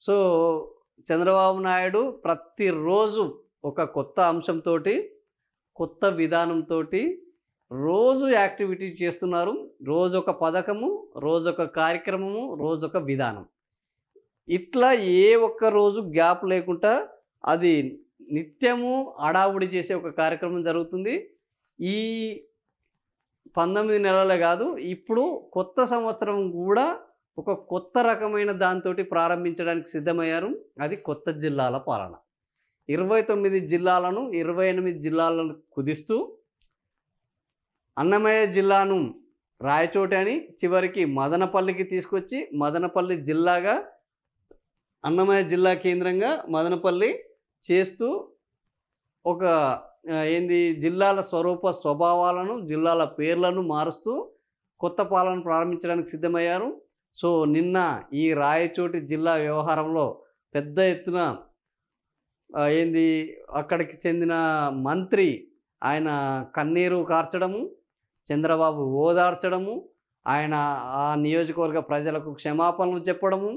So, Chandrababu Naidu ప్రతిరోజు ఒక కొత్త అంశంతోటి, కొత్త విధానంతోటి రోజు యాక్టివిటీ చేస్తున్నారు. రోజొక పథకము, రోజొక కార్యక్రమము, రోజొక విధానం. ఇట్లా ఏ ఒక్క రోజు గ్యాప్ లేకుండా అది నిత్యము హడావుడి చేసే ఒక కార్యక్రమం జరుగుతుంది. ఈ 19 నెలలే గాదు, ఇప్పుడు కొత్త సంవత్సరం గూడా ఒక కొత్త రకమైన దాంతోటి ప్రారంభించడానికి సిద్ధమయ్యారు. అది కొత్త జిల్లాల పాలన. 29 జిల్లాలను 28 జిల్లాలను కుదిస్తూ అన్నమయ్య జిల్లాను రాయచోటి అని చివరికి మదనపల్లికి తీసుకొచ్చి మదనపల్లి జిల్లాగా అన్నమయ్య జిల్లా కేంద్రంగా మదనపల్లి చేస్తూ ఒక జిల్లాల స్వరూప స్వభావాలను, జిల్లాల పేర్లను మారుస్తూ కొత్త పాలన ప్రారంభించడానికి సిద్ధమయ్యారు. సో, నిన్న ఈ రాయచోటి జిల్లా వ్యవహారంలో పెద్ద ఎత్తున అక్కడికి చెందిన మంత్రి ఆయన కన్నీరు కార్చడము, చంద్రబాబు ఓదార్చడము, ఆయన ఆ నియోజకవర్గ ప్రజలకు క్షమాపణలు చెప్పడము.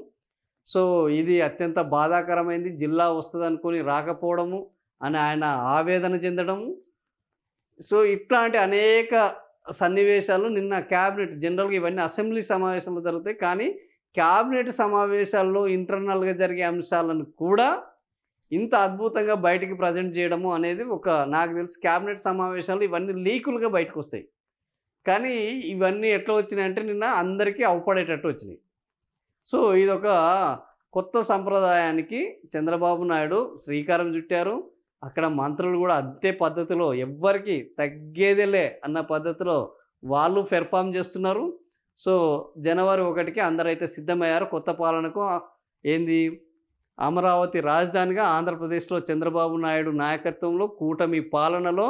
సో, ఇది అత్యంత బాధాకరమైంది. జిల్లా వస్తదనుకొని రాకపోవడము అని ఆయన ఆవేదన చెందడము. సో, ఇట్లాంటి అనేక సన్నివేశాలు నిన్న క్యాబినెట్ జనరల్‌గా ఇవన్నీ అసెంబ్లీ సమావేశాలు జరుగుతాయి. కానీ క్యాబినెట్ సమావేశాల్లో ఇంటర్నల్‌గా జరిగే అంశాలను కూడా ఇంత అద్భుతంగా బయటికి ప్రజెంట్ చేయడము అనేది నాకు తెలిసి క్యాబినెట్ సమావేశాలు ఇవన్నీ లీకులుగా బయటకొస్తాయి. కానీ ఇవన్నీ ఎట్లా వచ్చినాయంటే నిన్న అందరికీ అవపడేటట్టు వచ్చినాయి. సో, ఇదొక కొత్త సంప్రదాయానికి చంద్రబాబు నాయుడు శ్రీకారం చుట్టారు. అక్కడ మంత్రులు కూడా అంతే పద్ధతిలో ఎవ్వరికి తగ్గేదేలే అన్న పద్ధతిలో వాళ్ళు పెర్ఫార్మ్ చేస్తున్నారు. సో, జనవరి 1కి అందరైతే సిద్ధమయ్యారు కొత్త పాలనకు. అమరావతి రాజధానిగా ఆంధ్రప్రదేశ్లో చంద్రబాబు నాయుడు నాయకత్వంలో కూటమి పాలనలో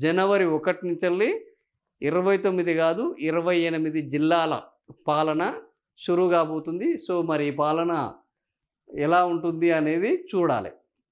జనవరి 1 నుంచెల్లి 29 కాదు 28 జిల్లాల పాలన షురు కాబోతుంది. సో, మరి ఈ పాలన ఎలా ఉంటుంది అనేది చూడాలి.